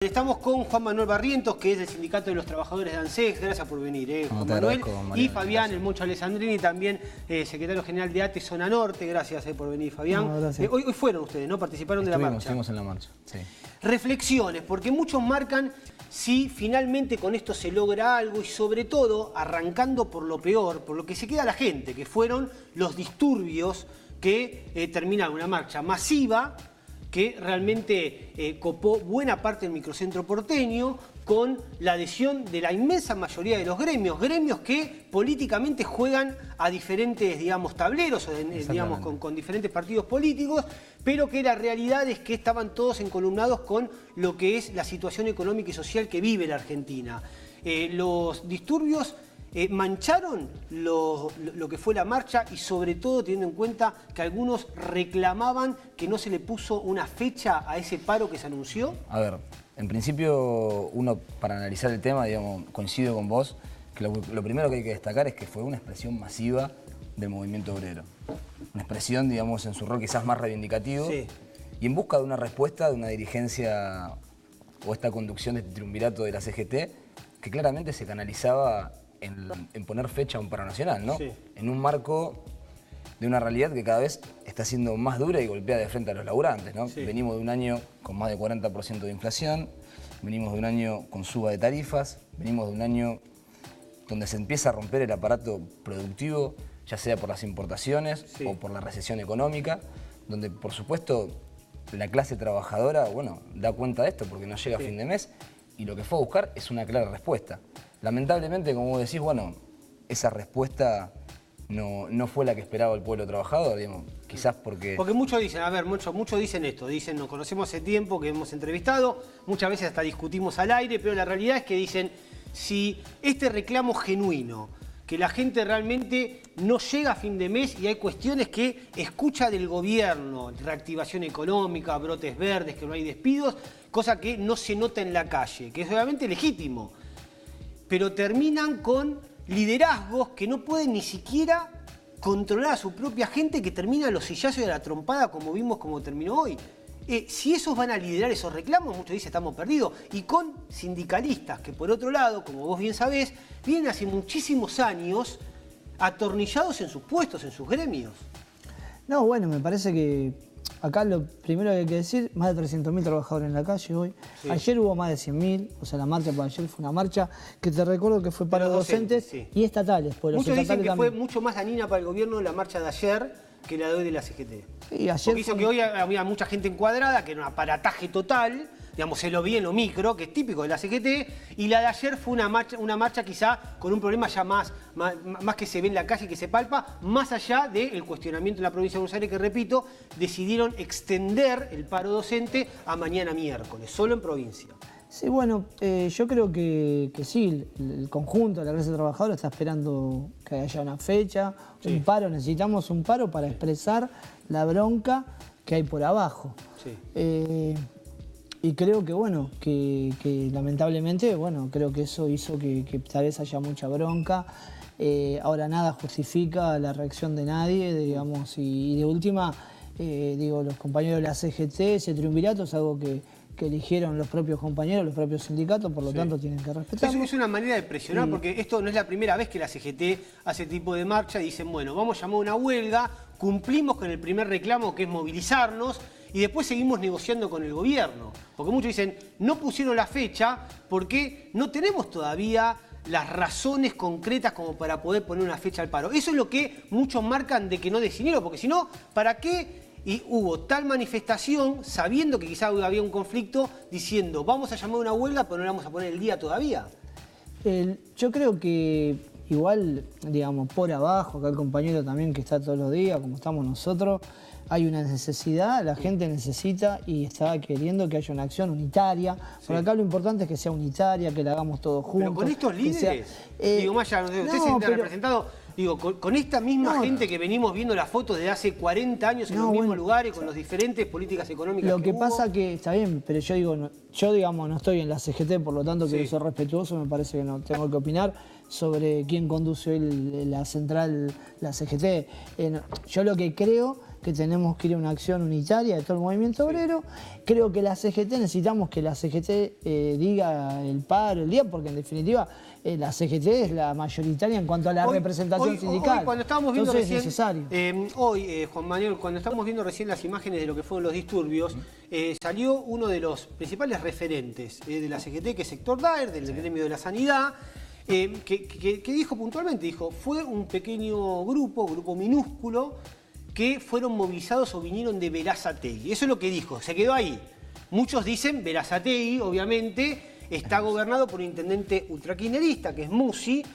Estamos con Juan Manuel Barrientos, que es del Sindicato de los Trabajadores de ANSES. Gracias por venir, Juan Manuel. Y Fabián, el Moncho Alessandrini, también secretario general de ATE Zona Norte. Gracias por venir, Fabián. No, hoy fueron ustedes, ¿no? Participaron de la marcha. Estuvimos en la marcha, sí. Reflexiones, porque muchos marcan si finalmente con esto se logra algo y sobre todo arrancando por lo peor, por lo que se queda la gente, que fueron los disturbios que terminaron una marcha masiva que realmente copó buena parte del microcentro porteño con la adhesión de la inmensa mayoría de los gremios que políticamente juegan a diferentes, digamos, tableros, digamos, con diferentes partidos políticos, pero que la realidad es que estaban todos encolumnados con lo que es la situación económica y social que vive la Argentina. Los disturbios mancharon lo que fue la marcha y sobre todo teniendo en cuenta que algunos reclamaban que no se le puso una fecha a ese paro que se anunció. A ver, en principio uno para analizar el tema, digamos, coincido con vos, que lo primero que hay que destacar es que fue una expresión masiva del movimiento obrero. Una expresión, digamos, en su rol quizás más reivindicativo, sí, y en busca de una respuesta de una dirigencia o esta conducción de este triunvirato de la CGT que claramente se canalizaba en poner fecha a un paro nacional, ¿no? Sí. En un marco de una realidad que cada vez está siendo más dura y golpea de frente a los laburantes, ¿no? Sí. Venimos de un año con más de 40% de inflación, venimos de un año con suba de tarifas, venimos de un año donde se empieza a romper el aparato productivo, ya sea por las importaciones, sí, o por la recesión económica, donde por supuesto la clase trabajadora, bueno, da cuenta de esto porque no llega, sí, a fin de mes, y lo que fue a buscar es una clara respuesta. Lamentablemente, como vos decís, bueno, esa respuesta no fue la que esperaba el pueblo trabajador, digamos, quizás porque... Porque muchos dicen, a ver, muchos dicen esto, dicen, nos conocemos hace tiempo, que hemos entrevistado, muchas veces hasta discutimos al aire, pero la realidad es que dicen, si este reclamo genuino, que la gente realmente no llega a fin de mes y hay cuestiones que escucha del gobierno, reactivación económica, brotes verdes, que no hay despidos, cosa que no se nota en la calle, que es obviamente legítimo, pero terminan con liderazgos que no pueden ni siquiera controlar a su propia gente, que terminan los sillazos de la trompada como vimos como terminó hoy. Si esos van a liderar esos reclamos, muchos dicen estamos perdidos. Y con sindicalistas que por otro lado, como vos bien sabés, vienen hace muchísimos años atornillados en sus puestos, en sus gremios. No, bueno, me parece que acá lo primero que hay que decir, más de 300.000 trabajadores en la calle hoy. Sí. Ayer hubo más de 100.000, o sea, la marcha para ayer fue una marcha que te recuerdo que fue para docentes, sí, y estatales. Pues muchos dicen que fue mucho más dañina para el gobierno la marcha de ayer que la de hoy de la CGT. Sí, ayer porque hizo que hoy había mucha gente encuadrada, que era un aparataje total, digamos, se lo vi en lo micro, que es típico de la CGT, y la de ayer fue una marcha quizá con un problema ya más que se ve en la calle, que se palpa, más allá del cuestionamiento en la provincia de Buenos Aires, que repito, decidieron extender el paro docente a mañana miércoles, solo en provincia. Sí, bueno, yo creo que sí, el conjunto de la clase trabajadora está esperando que haya una fecha, sí, un paro, necesitamos un paro para expresar la bronca que hay por abajo. Sí. Y creo que, bueno, que lamentablemente, bueno, creo que eso hizo que tal vez haya mucha bronca. Ahora nada justifica la reacción de nadie, digamos, y de última, digo, los compañeros de la CGT, ese triunvirato es algo que eligieron los propios compañeros, los propios sindicatos, por lo tanto tienen que respetarlo. Eso es una manera de presionar, sí, porque esto no es la primera vez que la CGT hace tipo de marcha y dicen, bueno, vamos a llamar a una huelga, cumplimos con el primer reclamo que es movilizarnos y después seguimos negociando con el gobierno. Porque muchos dicen, no pusieron la fecha porque no tenemos todavía las razones concretas como para poder poner una fecha al paro. Eso es lo que muchos marcan de que no decidieron, porque si no, ¿para qué? Y hubo tal manifestación, sabiendo que quizá había un conflicto, diciendo, vamos a llamar a una huelga, pero no le vamos a poner el día todavía. Yo creo que igual, digamos, por abajo, acá el compañero también que está todos los días, como estamos nosotros, hay una necesidad, la gente necesita y está queriendo que haya una acción unitaria. Sí. Por acá lo importante es que sea unitaria, que la hagamos todos juntos. Pero con estos líderes, digo, Maya, usted se siente representado, digo, con esta misma gente que venimos viendo las fotos de hace 40 años en los mismos lugares, con las diferentes políticas económicas lo que pasa que está bien, pero yo digo, digamos, no estoy en la CGT, por lo tanto quiero ser respetuoso, me parece que no tengo que opinar sobre quién conduce la central, la CGT. Yo lo que creo que tenemos que ir a una acción unitaria de todo el movimiento obrero. Creo que la CGT, necesitamos que la CGT diga el paro, el día, porque en definitiva la CGT es la mayoritaria en cuanto a la representación sindical. Hoy, cuando estábamos viendo Entonces, recién, es necesario. Juan Manuel, cuando estábamos viendo recién las imágenes de lo que fueron los disturbios, salió uno de los principales referentes de la CGT, que es Héctor Daer, del gremio de la sanidad, que dijo puntualmente, dijo, fue un pequeño grupo minúsculo, que fueron movilizados o vinieron de Berazategui. Eso es lo que dijo, se quedó ahí. Muchos dicen Berazategui, obviamente, está gobernado por un intendente ultraquinerista, que es Musi,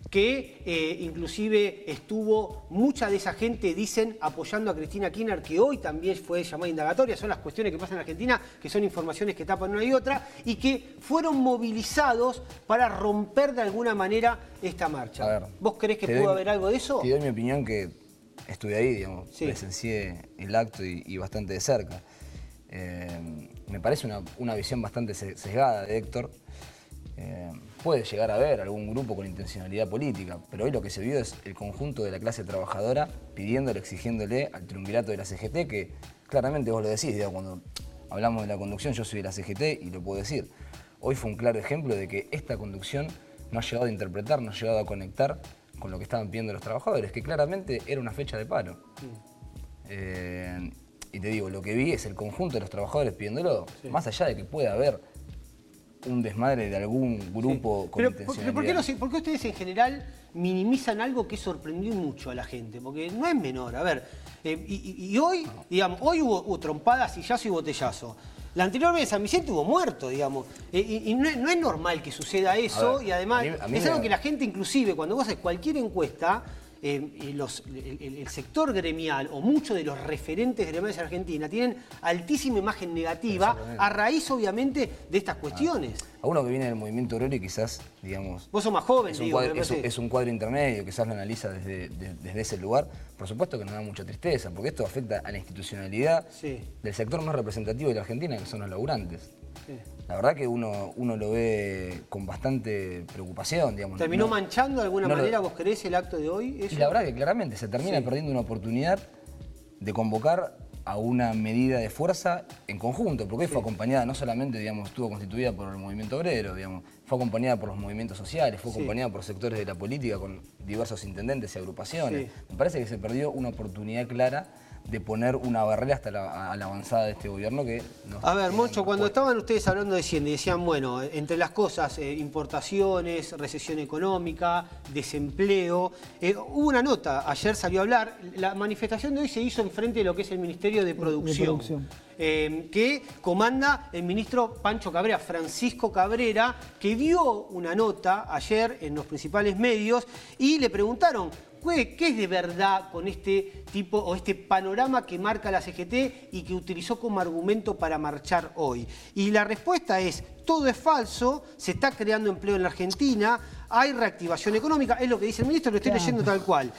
que inclusive estuvo, mucha de esa gente, dicen, apoyando a Cristina Kirchner, que hoy también fue llamada indagatoria. Son las cuestiones que pasan en Argentina, que son informaciones que tapan una y otra, y que fueron movilizados para romper de alguna manera esta marcha. A ver, ¿Vos creés que pudo haber algo de eso? Te doy mi opinión, que estuve ahí, digamos, presencié el acto y bastante de cerca. Me parece una visión bastante sesgada de Héctor. Puede llegar a haber algún grupo con intencionalidad política, pero hoy lo que se vio es el conjunto de la clase trabajadora pidiéndole, exigiéndole al triunvirato de la CGT, que claramente vos lo decís, digamos, cuando hablamos de la conducción, yo soy de la CGT y lo puedo decir. Hoy fue un claro ejemplo de que esta conducción no ha llegado a interpretar, no ha llegado a conectar con lo que estaban pidiendo los trabajadores, que claramente era una fecha de paro. Y te digo, lo que vi es el conjunto de los trabajadores pidiéndolo, más allá de que pueda haber un desmadre de algún grupo con intencionalidad. Pero ¿por qué ustedes en general minimizan algo que sorprendió mucho a la gente? Porque no es menor. A ver, y hoy, digamos, hoy hubo trompadas, sillazo y botellazo. La anterior vez en San Vicente hubo muerto, digamos. Y no es normal que suceda eso. Ver, y además es algo que la gente, inclusive, cuando vos haces cualquier encuesta, el sector gremial o muchos de los referentes gremiales de Argentina tienen altísima imagen negativa a raíz, obviamente, de estas cuestiones. A uno que viene del movimiento obrero y quizás, digamos... Vos sos más joven, es un cuadro intermedio, quizás lo analiza desde ese lugar. Por supuesto que nos da mucha tristeza, porque esto afecta a la institucionalidad del sector más representativo de la Argentina, que son los laburantes. La verdad que uno lo ve con bastante preocupación, digamos. ¿Terminó manchando de alguna manera, vos creés, el acto de hoy? ¿Eso? Y la verdad que claramente se termina perdiendo una oportunidad de convocar a una medida de fuerza en conjunto, porque hoy fue acompañada, no solamente, digamos, estuvo constituida por el movimiento obrero, digamos, fue acompañada por los movimientos sociales, fue acompañada por sectores de la política con diversos intendentes y agrupaciones. Me parece que se perdió una oportunidad clara de poner una barrera hasta a la avanzada de este gobierno que... A ver, Moncho, cuando estaban ustedes hablando de Ciende, decían, bueno, entre las cosas, importaciones, recesión económica, desempleo, hubo una nota, ayer salió a hablar, la manifestación de hoy se hizo enfrente de lo que es el Ministerio de Producción. Que comanda el ministro Pancho Cabrera, Francisco Cabrera, que dio una nota ayer en los principales medios y le preguntaron, ¿qué es de verdad con este tipo o este panorama que marca la CGT y que utilizó como argumento para marchar hoy? Y la respuesta es, todo es falso, se está creando empleo en la Argentina, hay reactivación económica, es lo que dice el ministro, lo estoy leyendo tal cual.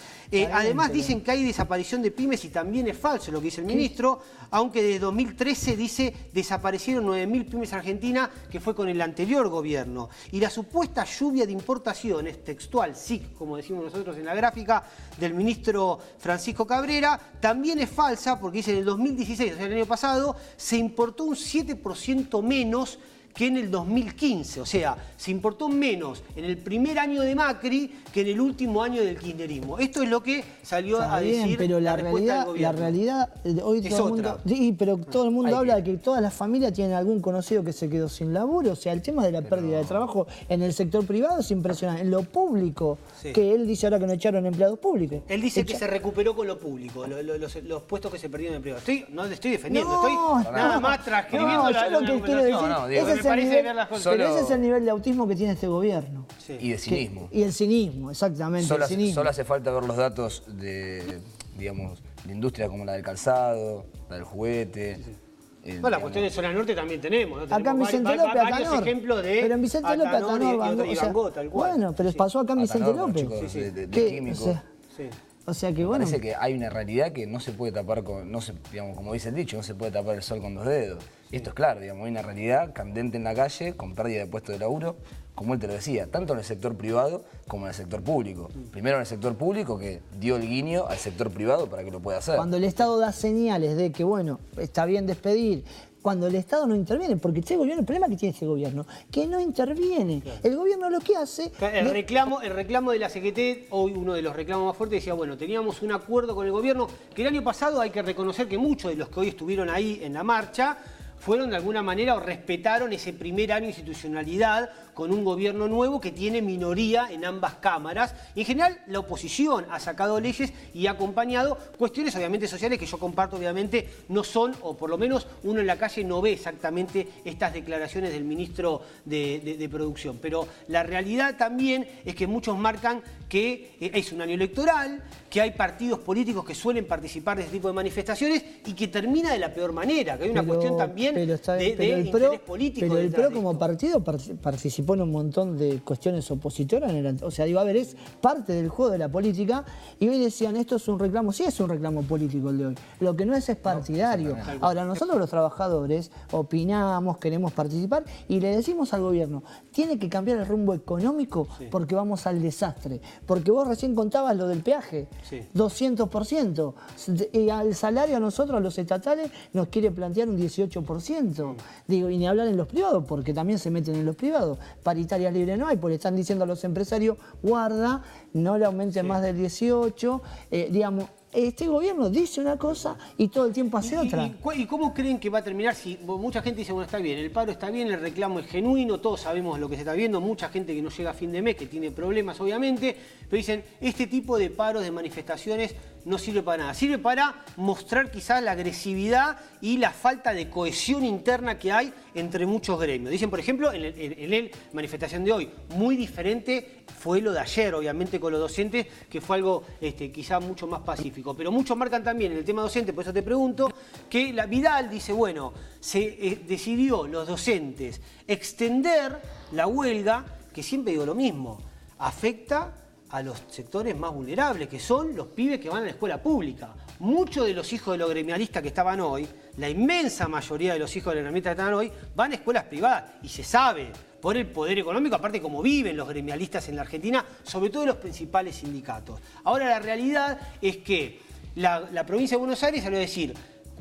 Además dicen que hay desaparición de pymes y también es falso lo que dice el ministro, aunque desde 2013 dice desaparecieron 9.000 pymes argentinas, que fue con el anterior gobierno. Y la supuesta lluvia de importaciones, textual, SIC, como decimos nosotros en la gráfica, del ministro Francisco Cabrera, también es falsa porque dice en el 2016, o sea, el año pasado, se importó un 7% menos que en el 2015, o sea, se importó menos en el primer año de Macri que en el último año del kirchnerismo. Esto es lo que salió a decir pero la respuesta del gobierno. La realidad, hoy todo el mundo, sí, pero todo el mundo habla de que todas las familias tienen algún conocido que se quedó sin laburo, o sea, el tema de la pérdida de trabajo en el sector privado es impresionante. En lo público, que él dice ahora que no echaron empleados públicos. Él dice que se recuperó con lo público, los puestos que se perdieron en el privado. No le estoy defendiendo, estoy nada más transcribiendo yo lo que quiero decir, pero ese es el nivel de autismo que tiene este gobierno. Y de cinismo. Y el cinismo, exactamente. Solo hace falta ver los datos de, digamos, de industria como la del calzado, la del juguete. Bueno, la cuestión de zona norte también tenemos. ¿No? Acá en Vicente López, varios ejemplos de pero en Vicente López, Atanor, tal cual. Bueno, pero pasó acá en Vicente López. De químicos. O sea que bueno. Parece que hay una realidad que no se puede tapar con, digamos, como dice el dicho, no se puede tapar el sol con dos dedos. Y esto es claro, digamos, hay una realidad candente en la calle, con pérdida de puestos de laburo, como él te lo decía, tanto en el sector privado como en el sector público. Primero en el sector público, que dio el guiño al sector privado para que lo pueda hacer. Cuando el Estado da señales de que, bueno, está bien despedir, cuando el Estado no interviene, porque este gobierno, el problema que tiene este gobierno, que no interviene. Claro. El gobierno lo que hace... El reclamo de la CGT, hoy uno de los reclamos más fuertes, decía, bueno, teníamos un acuerdo con el gobierno, que el año pasado hay que reconocer que muchos de los que hoy estuvieron ahí en la marcha fueron de alguna manera o respetaron ese primer año de institucionalidad con un gobierno nuevo que tiene minoría en ambas cámaras. Y en general la oposición ha sacado leyes y ha acompañado cuestiones obviamente sociales que yo comparto, obviamente no son, o por lo menos uno en la calle no ve exactamente estas declaraciones del ministro de Producción. Pero la realidad también es que muchos marcan que es un año electoral, que hay partidos políticos que suelen participar de este tipo de manifestaciones y que termina de la peor manera, que hay una cuestión también de interés político. Pero el PRO como partido participó en un montón de cuestiones opositoras. O sea, digo, a ver, es parte del juego de la política. Y hoy decían, esto es un reclamo, sí es un reclamo político el de hoy. Lo que no es partidario. Ahora, nosotros los trabajadores opinamos, queremos participar y le decimos al gobierno, tiene que cambiar el rumbo económico porque vamos al desastre. Porque vos recién contabas lo del peaje, 200%. Y al salario a nosotros, a los estatales, nos quiere plantear un 18%. Digo, y ni hablar en los privados, porque también se meten en los privados. Paritarias libres no hay, porque están diciendo a los empresarios, guarda, no le aumenten más del 18%. Digamos, este gobierno dice una cosa y todo el tiempo hace otra. ¿Y cómo creen que va a terminar? Si mucha gente dice, bueno, está bien, el paro está bien, el reclamo es genuino, todos sabemos lo que se está viendo, mucha gente que no llega a fin de mes, que tiene problemas obviamente, pero dicen, este tipo de paros, de manifestaciones, no sirve para nada. Sirve para mostrar quizás la agresividad y la falta de cohesión interna que hay entre muchos gremios. Dicen, por ejemplo, en la manifestación de hoy, muy diferente fue lo de ayer, obviamente, con los docentes, que fue algo quizá mucho más pacífico. Pero muchos marcan también en el tema docente, por eso te pregunto, que la Vidal dice, bueno, se decidió los docentes extender la huelga, que siempre digo lo mismo, afecta a los sectores más vulnerables, que son los pibes que van a la escuela pública. Muchos de los hijos de los gremialistas que estaban hoy, la inmensa mayoría de los hijos de los gremialistas que estaban hoy, van a escuelas privadas, y se sabe, por el poder económico, aparte como viven los gremialistas en la Argentina, sobre todo en los principales sindicatos. Ahora la realidad es que la provincia de Buenos Aires salió a decir,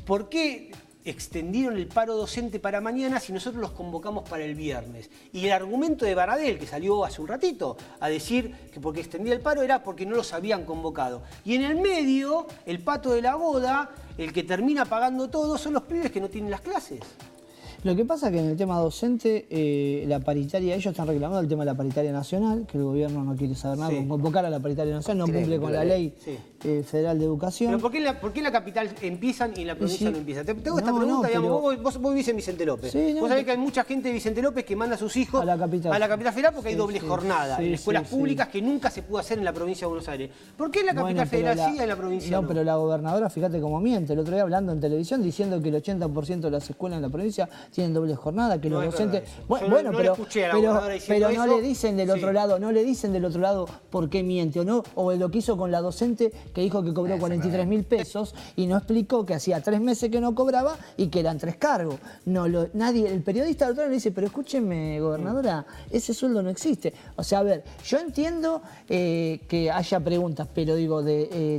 ¿por qué extendieron el paro docente para mañana si nosotros los convocamos para el viernes? Y el argumento de Baradel, que salió hace un ratito a decir que porque extendía el paro era porque no los habían convocado. Y en el medio, el pato de la boda, el que termina pagando todo, son los pibes que no tienen las clases. Lo que pasa es que en el tema docente, la paritaria, ellos están reclamando el tema de la paritaria nacional, que el gobierno no quiere saber nada con convocar a la paritaria nacional, no cumple con la ley federal de educación. ¿Pero por qué en la capital empiezan y en la provincia no empiezan? Te hago esta pregunta, digamos, vos vivís en Vicente López. Vos sabés que hay mucha gente de Vicente López que manda a sus hijos a la capital federal porque hay doble jornada en escuelas públicas que nunca se pudo hacer en la provincia de Buenos Aires. ¿Por qué en la capital federal sí y en la provincia no? No, pero la gobernadora, fíjate cómo miente. El otro día hablando en televisión diciendo que el 80% de las escuelas en la provincia tienen doble jornada, que los docentes... Bueno, pero no le dicen del otro lado, no le dicen del otro lado por qué miente o no, o lo que hizo con la docente que dijo que cobró 43.000 pesos y no explicó que hacía 3 meses que no cobraba y que eran 3 cargos. Nadie, el periodista del otro lado le dice, pero escúcheme, gobernadora, ese sueldo no existe. O sea, a ver, yo entiendo que haya preguntas, pero digo,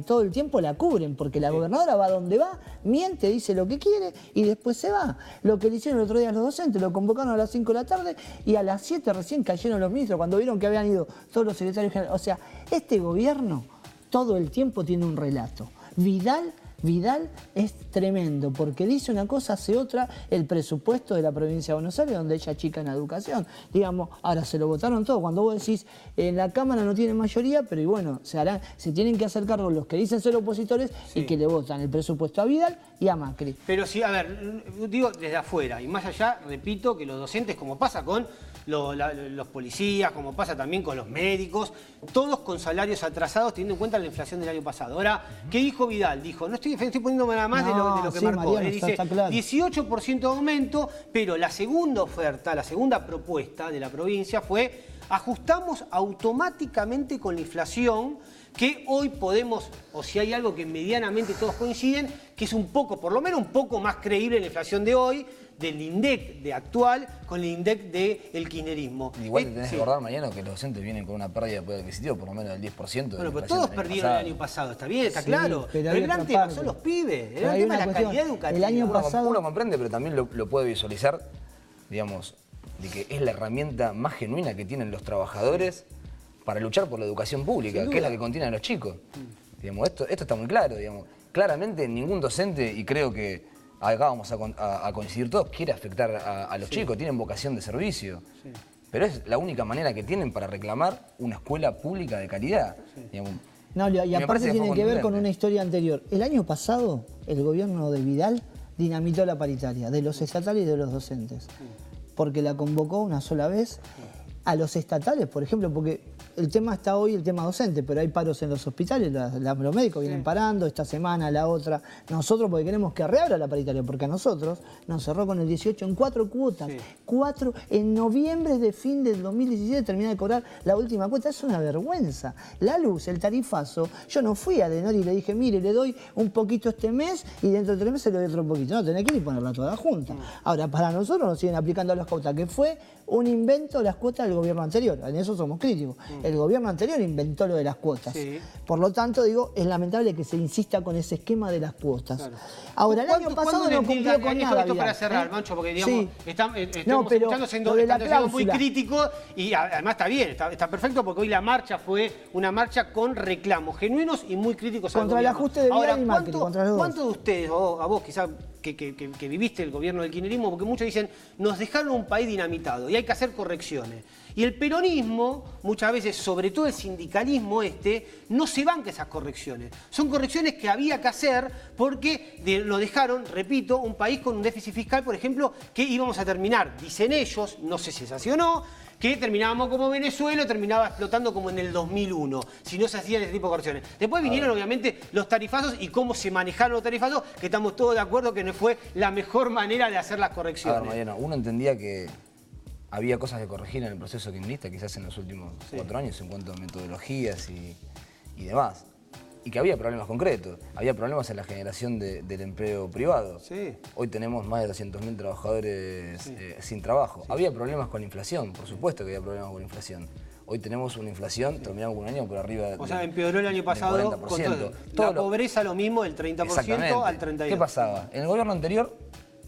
todo el tiempo la cubren, porque la gobernadora va donde va, miente, dice lo que quiere y después se va. Lo que le hicieron el otro día a los docentes, lo convocaron a las 5 de la tarde y a las 7 recién cayeron los ministros cuando vieron que habían ido todos los secretarios generales. O sea, este gobierno todo el tiempo tiene un relato. Vidal es tremendo, porque dice una cosa, hace otra, el presupuesto de la provincia de Buenos Aires, donde ella chica en educación. Digamos, ahora se lo votaron todo. Cuando vos decís, en la Cámara no tiene mayoría, pero y bueno, se tienen que hacer cargo los que dicen ser opositores y que le votan el presupuesto a Vidal y a Macri. Pero sí, a ver, digo desde afuera, y más allá, repito, que los docentes, como pasa con los policías, como pasa también con los médicos, todos con salarios atrasados teniendo en cuenta la inflación del año pasado. Ahora, ¿qué dijo Vidal? Dijo, no estoy poniendo nada más de lo que marcó. Mariano, dice, está claro. 18% de aumento, pero la segunda oferta, la segunda propuesta de la provincia fue ajustamos automáticamente con la inflación, que hoy podemos, o si hay algo que medianamente todos coinciden, que es un poco, por lo menos un poco más creíble la inflación de hoy, del INDEC de actual con el INDEC del kirchnerismo. Igual te tenés que acordar, Mariano, que los docentes vienen con una pérdida de poder adquisitivo por lo menos del 10%. Bueno, pero todos perdieron el año pasado, está bien, está claro. Pero el gran tema son los pibes, el gran tema es la calidad educativa. El año pasado... Uno comprende, pero también lo puede visualizar, digamos, de que es la herramienta más genuina que tienen los trabajadores para luchar por la educación pública, que es la que contiene a los chicos. Digamos, esto está muy claro, digamos. Claramente ningún docente, y creo que acá vamos a coincidir todos, quiere afectar a los chicos, tienen vocación de servicio. Pero es la única manera que tienen para reclamar una escuela pública de calidad. Digamos. No, y aparte tiene que ver con una historia anterior. El año pasado, el gobierno de Vidal dinamitó la paritaria de los estatales y de los docentes. Porque la convocó una sola vez a los estatales, por ejemplo, porque el tema está hoy, el tema docente, pero hay paros en los hospitales, los médicos vienen parando, esta semana, la otra. Nosotros porque queremos que reabra la paritaria, porque a nosotros nos cerró con el 18 en 4 cuotas. 4, en noviembre de fin del 2017 terminé de cobrar la última cuota. Es una vergüenza. La luz, el tarifazo, yo no fui a Denor y le dije, mire, le doy un poquito este mes y dentro de 3 meses le doy otro poquito. No, tenés que ir y ponerla toda junta. Ahora, para nosotros nos siguen aplicando las cuotas, que fue un invento de las cuotas del gobierno anterior. En eso somos críticos. El gobierno anterior inventó lo de las cuotas. Por lo tanto, digo, es lamentable que se insista con ese esquema de las cuotas. Claro. Ahora, el año pasado no cumplió con nada. Esto para cerrar, Mancho, porque digamos, estamos escuchando siendo muy críticos y además está bien, está perfecto porque hoy la marcha fue una marcha con reclamos genuinos y muy críticos contra el ajuste de Vidal y Macri, contra los dos. ¿Cuántos de ustedes, a vos quizás que viviste el gobierno del kirchnerismo, porque muchos dicen, nos dejaron un país dinamitado y hay que hacer correcciones? Y el peronismo, muchas veces, sobre todo el sindicalismo no se banca esas correcciones. Son correcciones que había que hacer porque lo dejaron, repito, un país con un déficit fiscal, por ejemplo, que íbamos a terminar, dicen ellos, no sé si es así o no, que terminábamos como Venezuela, terminaba explotando como en el 2001, si no se hacían ese tipo de correcciones. Después vinieron, obviamente, los tarifazos y cómo se manejaron los tarifazos, que estamos todos de acuerdo que no fue la mejor manera de hacer las correcciones. A ver, Mariano, uno entendía que había cosas que corregir en el proceso kirchnerista, quizás en los últimos 4 años, en cuanto a metodologías y demás. Y que había problemas concretos. Había problemas en la generación del empleo privado. Hoy tenemos más de 200.000 trabajadores sin trabajo. Había problemas con la inflación, por supuesto que había problemas con la inflación. Hoy tenemos una inflación, terminamos un año por arriba del 40%. O sea, empeoró el año pasado con la pobreza lo mismo, del 30% al 32%. ¿Qué pasaba? En el gobierno anterior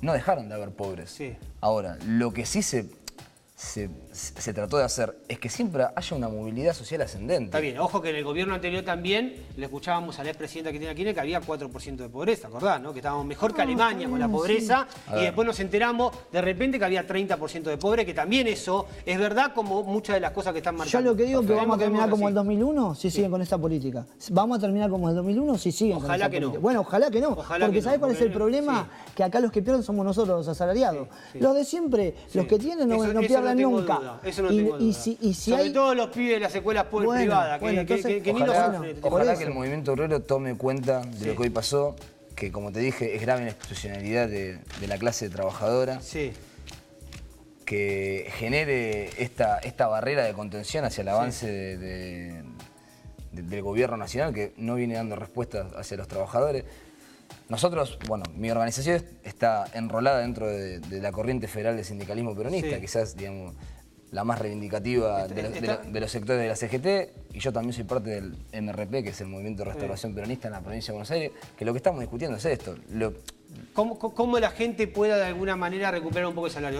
no dejaron de haber pobres. Ahora, lo que sí se trató de hacer es que siempre haya una movilidad social ascendente. Está bien, ojo que en el gobierno anterior también le escuchábamos a la expresidenta Cristina Kirchner que había 4% de pobreza, ¿acordás? ¿No? Que estábamos mejor que Alemania con la pobreza y después nos enteramos de repente que había 30% de pobre, que también eso es verdad como muchas de las cosas que están marcando. Yo lo que digo es que vamos a terminar como el 2001 si siguen con esta política. Vamos a terminar como el 2001 si siguen con esta política. Bueno, ojalá que no, porque ¿sabés cuál es el problema? Que acá los que pierden somos nosotros los asalariados. Los de siempre, los que tienen no pierden nunca. Eso no tengo duda. Sobre todo los pibes de las escuelas privadas, que ni los sufren. Ojalá que el movimiento obrero tome cuenta de lo que hoy pasó, que como te dije, es grave en la institucionalidad de la clase trabajadora. Que genere esta barrera de contención hacia el avance del gobierno nacional, que no viene dando respuestas hacia los trabajadores. Nosotros, bueno, mi organización está enrolada dentro de la corriente federal de sindicalismo peronista, quizás, digamos, la más reivindicativa de los sectores de la CGT, y yo también soy parte del MRP, que es el Movimiento de Restauración Peronista en la provincia de Buenos Aires, que lo que estamos discutiendo es esto. ¿Cómo la gente pueda de alguna manera recuperar un poco el salario?